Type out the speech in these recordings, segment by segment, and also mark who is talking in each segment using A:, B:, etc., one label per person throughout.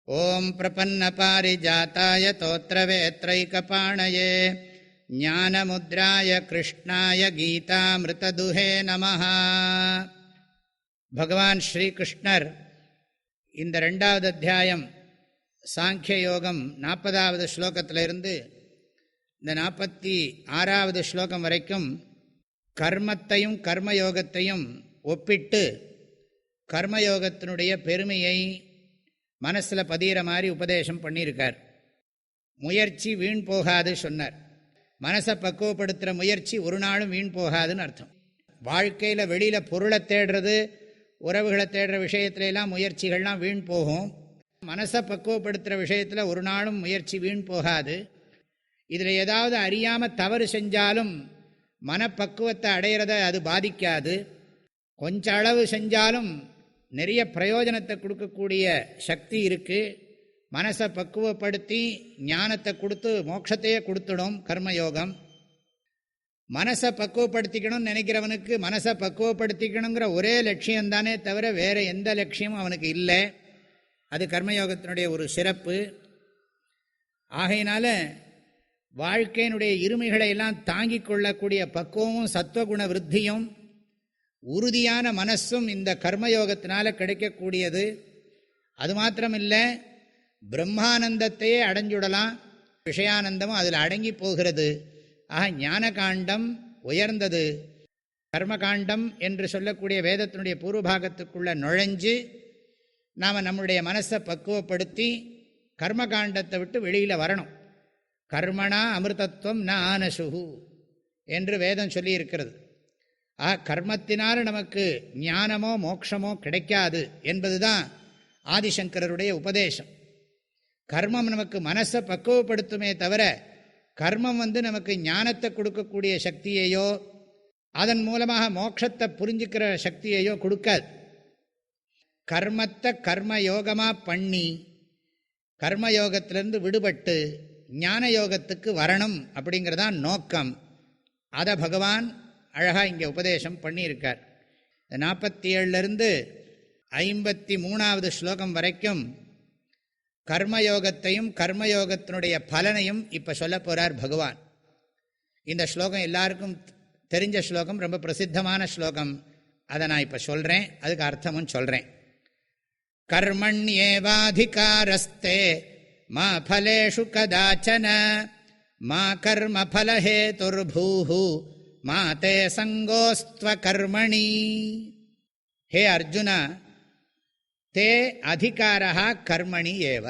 A: ஓம் பிரபன்னபாரிஜாதாய தோத்ரவேத்ரைகபாணயே ஞானமுத்ராய கிருஷ்ணாய கீதாமிருததுஹே நமஹ. பகவான் ஸ்ரீகிருஷ்ணர் இந்த 2வது அத்தியாயம் சாங்கிய யோகம் 40வது ஸ்லோகத்திலிருந்து இந்த 46வது ஸ்லோகம் வரைக்கும் கர்மத்தையும் கர்மயோகத்தையும் ஒப்பிட்டு கர்மயோகத்தினுடைய பெருமையை மனசில் பதிகிற மாதிரி உபதேசம் பண்ணியிருக்கார். முயற்சி வீண் போகாது சொன்னார். மனசை பக்குவப்படுத்துகிற முயற்சி ஒரு நாளும் வீண் போகாதுன்னு அர்த்தம். வாழ்க்கையில் வெளியில் பொருளை தேடுறது, உறவுகளை தேடுற விஷயத்துலலாம் முயற்சிகள்லாம் வீண் போகும். மனசை பக்குவப்படுத்துகிற விஷயத்தில் ஒரு நாளும் முயற்சி வீண் போகாது. இதில் ஏதாவது அறியாமல் தவறு செஞ்சாலும் மனப்பக்குவத்தை அடையிறத அது பாதிக்காது. கொஞ்ச அளவு செஞ்சாலும் நிறைய பிரயோஜனத்தை கொடுக்கக்கூடிய சக்தி இருக்குது. மனசை பக்குவப்படுத்தி ஞானத்தை கொடுத்து மோட்சத்தையே கொடுத்துடும் கர்மயோகம். மனசை பக்குவப்படுத்திக்கணும்னு நினைக்கிறவனுக்கு மனசை பக்குவப்படுத்திக்கணுங்கிற ஒரே லட்சியம்தானே தவிர வேறு எந்த லட்சியமும் அவனுக்கு இல்லை. அது கர்மயோகத்தினுடைய ஒரு சிறப்பு. ஆகையினால வாழ்க்கையினுடைய இருமைகளை எல்லாம் தாங்கிக் கொள்ளக்கூடிய பக்குவமும் சத்துவகுண விருத்தியும் உறுதியான மனசும் இந்த கர்மயோகத்தினால கிடைக்கக்கூடியது. அது மாத்திரமில்லை, பிரம்மானந்தத்தையே அடைஞ்சுடலாம். விஷயானந்தமும் அதில் அடங்கி போகிறது. ஆக ஞான காண்டம் உயர்ந்தது. கர்மகாண்டம் என்று சொல்லக்கூடிய வேதத்தினுடைய பூர்வபாகத்துக்குள்ளே நுழைஞ்சு நாம் நம்முடைய மனசை பக்குவப்படுத்தி கர்மகாண்டத்தை விட்டு வெளியில் வரணும். கர்மணா அமிர்தத்துவம் ந ஆனசுகு என்று வேதம் சொல்லியிருக்கிறது. கர்மத்தினால் நமக்கு ஞானமோ மோட்சமோ கிடைக்காது என்பதுதான் ஆதிசங்கரருடைய உபதேசம். கர்மம் நமக்கு மனசை பக்குவப்படுத்துமே தவிர கர்மம் நமக்கு ஞானத்தை கொடுக்கக்கூடிய சக்தியையோ அதன் மூலமாக மோட்சத்தை புரிஞ்சுக்கிற சக்தியையோ கொடுக்காது. கர்மத்தை கர்மயோகமாக பண்ணி கர்மயோகத்திலிருந்து விடுபட்டு ஞான யோகத்துக்கு வரணும் அப்படிங்கிறதான் நோக்கம். அதை பகவான் அழகாக இங்கே உபதேசம் பண்ணியிருக்கார். 47லிருந்து 53வது ஸ்லோகம் வரைக்கும் கர்மயோகத்தையும் கர்மயோகத்தினுடைய பலனையும் இப்போ சொல்ல போகிறார் பகவான். இந்த ஸ்லோகம் எல்லாருக்கும் தெரிஞ்ச ஸ்லோகம், ரொம்ப பிரசித்தமான ஸ்லோகம். அதை நான் இப்போ சொல்கிறேன், அதுக்கு அர்த்தமும் சொல்கிறேன். கர்மண்யேவாதிகாரஸ்தே மா பலேஷு கதாச்சன மா கர்ம பலஹேதுர்பூஹு மா தே சங்கோஸ்த்வ கர்மணி. ஹே அர்ஜுனா, தே அதிகாரா கர்மணி ஏவ.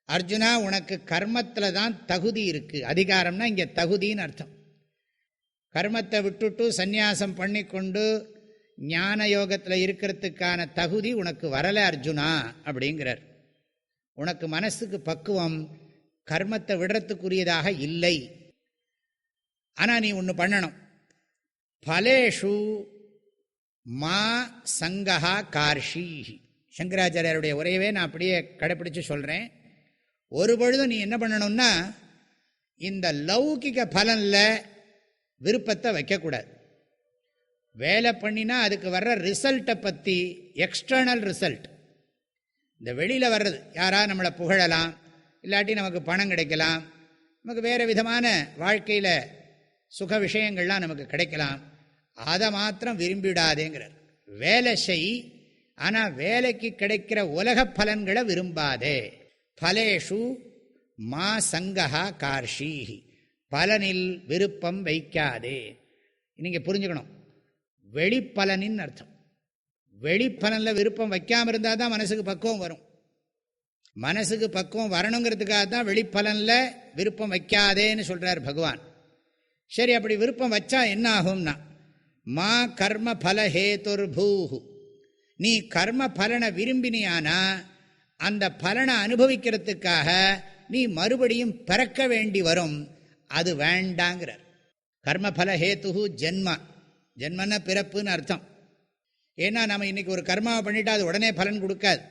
A: அர்ஜுனா, உனக்கு கர்மத்தில் தான் தகுதி இருக்குது. அதிகாரம்னா இங்கே தகுதின்னு அர்த்தம். கர்மத்தை விட்டுட்டு சந்நியாசம் பண்ணிக்கொண்டு ஞான யோகத்தில் இருக்கிறதுக்கான தகுதி உனக்கு வரலை அர்ஜுனா அப்படிங்கிறார். உனக்கு மனசுக்கு பக்குவம் கர்மத்தை விடுறதுக்குரியதாக இல்லை. ஆனால் நீ ஒன்று பண்ணணும். பலேஷு மா சங்கஹா கார்ஷி. சங்கராச்சாரியாருடைய உரையவே நான் அப்படியே கடைப்பிடிச்சு சொல்கிறேன். ஒரு பொழுதும் நீ என்ன பண்ணணும்னா, இந்த லௌகிக பலனில் விருப்பத்தை வைக்கக்கூடாது. வேலை பண்ணினா அதுக்கு வர்ற ரிசல்ட்டை பற்றி, எக்ஸ்டர்னல் ரிசல்ட், இந்த வெளியில் வர்றது, யாராவது நம்மளை புகழலாம், இல்லாட்டி நமக்கு பணம் கிடைக்கலாம், நமக்கு வேறு விதமான வாழ்க்கையில் சுக விஷயங்கள்லாம் நமக்கு கிடைக்கலாம், அதை மாத்திரம் விரும்பிடாதேங்கிறார். வேலை செய், ஆனால் வேலைக்கு கிடைக்கிற உலக பலன்களை விரும்பாதே. பலேஷு மா சங்கஹா கார்ஷி. பலனில் விருப்பம் வைக்காதே. நீங்கள் புரிஞ்சுக்கணும், வெளிப்பலனின் அர்த்தம். வெளிப்பலனில் விருப்பம் வைக்காமல் இருந்தால் தான் மனசுக்கு பக்குவம் வரும். மனசுக்கு பக்குவம் வரணுங்கிறதுக்காக தான் வெளிப்பலனில் விருப்பம் வைக்காதேன்னு சொல்கிறார் பகவான். சரி, அப்படி விருப்பம் வச்சா என்ன ஆகும்னா, மா கர்ம பலஹேதுர்பூஹு. நீ கர்ம பலனை விரும்பினியானா அந்த பலனை அனுபவிக்கிறதுக்காக நீ மறுபடியும் பிறக்க வேண்டி வரும். அது வேண்டாங்கிறார். கர்ம பலஹேத்து ஜென்மா. ஜென்மன்னா பிறப்புன்னு அர்த்தம். ஏன்னா நம்ம இன்னைக்கு ஒரு கர்மாவை பண்ணிட்டா அது உடனே பலன் கொடுக்காது.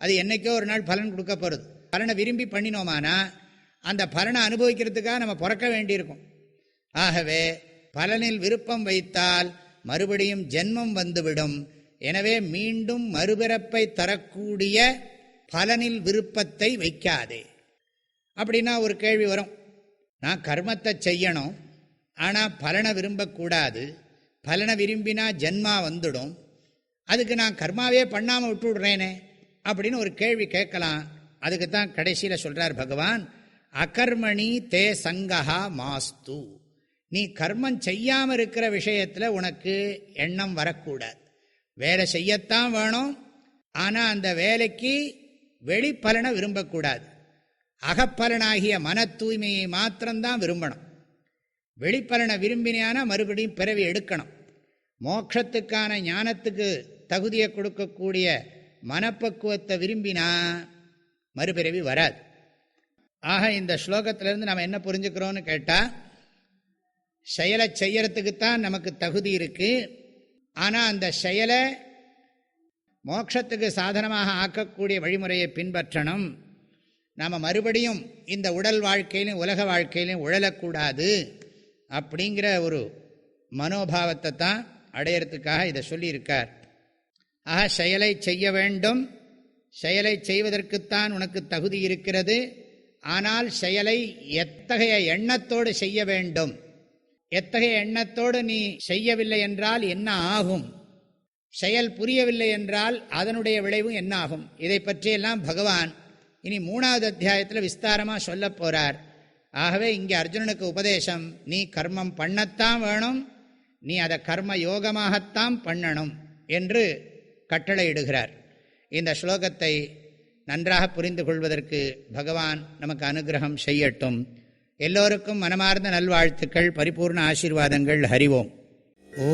A: அது என்னைக்கோ ஒரு நாள் பலன் கொடுக்க போகிறது. பலனை விரும்பி பண்ணினோமானா அந்த பலனை அனுபவிக்கிறதுக்காக நம்ம பிறக்க வேண்டியிருக்கும். ஆகவே பலனில் விருப்பம் வைத்தால் மறுபடியும் ஜென்மம் வந்துவிடும். எனவே மீண்டும் மறுபிறப்பை தரக்கூடிய பலனில் விருப்பத்தை வைக்காதே. அப்படின்னா ஒரு கேள்வி வரும், நான் கர்மத்தை செய்யணும், ஆனால் பலனை விரும்பக்கூடாது, பலனை விரும்பினா ஜென்மா வந்துடும், அதுக்கு நான் கர்மாவே பண்ணாமல் விட்டு விடுறேனே அப்படின்னு ஒரு கேள்வி கேட்கலாம். அதுக்கு தான் கடைசியில் சொல்கிறார் பகவான், அகர்மணி தே சங்கஹா மாஸ்து. நீ கர்மம் செய்யாமல் இருக்கிற விஷயத்தில் உனக்கு எண்ணம் வரக்கூடாது. வேலை செய்யத்தான் வேணும், ஆனால் அந்த வேலைக்கு வெளிப்பலனை விரும்பக்கூடாது. அகப்பலனாகிய மன தூய்மையை மாத்திரம்தான் விரும்பணும். வெளிப்பலனை விரும்பினானா மறுபடியும் பிறவி எடுக்கணும். மோட்சத்துக்கான ஞானத்துக்கு தகுதியை கொடுக்கக்கூடிய மனப்பக்குவத்தை விரும்பினா மறுபிறவி வராது. ஆக இந்த ஸ்லோகத்திலிருந்து நம்ம என்ன புரிஞ்சுக்கிறோன்னு கேட்டால், செயலை செய்யறதுக்குத்தான் நமக்கு தகுதி இருக்குது, ஆனால் அந்த செயலை மோட்சத்துக்கு சாதனமாக ஆக்கக்கூடிய வழிமுறையை பின்பற்றணும். நாம் மறுபடியும் இந்த உடல் வாழ்க்கையிலும் உலக வாழ்க்கையிலும் உழலக்கூடாது அப்படிங்கிற ஒரு மனோபாவத்தை தான் அடையிறதுக்காக இதை சொல்லியிருக்கார். ஆக செயலை செய்ய வேண்டும், செயலை செய்வதற்குத்தான் உனக்கு தகுதி இருக்கிறது. ஆனால் செயலை எத்தகைய எண்ணத்தோடு செய்ய வேண்டும், எத்தகைய எண்ணத்தோடு நீ செய்யவில்லை என்றால் என்ன ஆகும், செயல் புரியவில்லை என்றால் அதனுடைய விளைவு என்ன ஆகும், இதை பற்றியெல்லாம் பகவான் இனி 3வது அத்தியாயத்தில் விஸ்தாரமாக சொல்ல போகிறார். ஆகவே இங்கே அர்ஜுனனுக்கு உபதேசம், நீ கர்மம் பண்ணத்தான் வேணும், நீ அதை கர்ம யோகமாகத்தான் பண்ணணும் என்று கட்டளையிடுகிறார். இந்த ஸ்லோகத்தை நன்றாக புரிந்து கொள்வதற்கு பகவான் நமக்கு அனுகிரகம் செய்யட்டும். எல்லோருக்கும் மனமார்ந்த நல்வாழ்த்துக்கள், பரிபூர்ண ஆசீர்வாதங்கள். ஹரிவோம். ஓ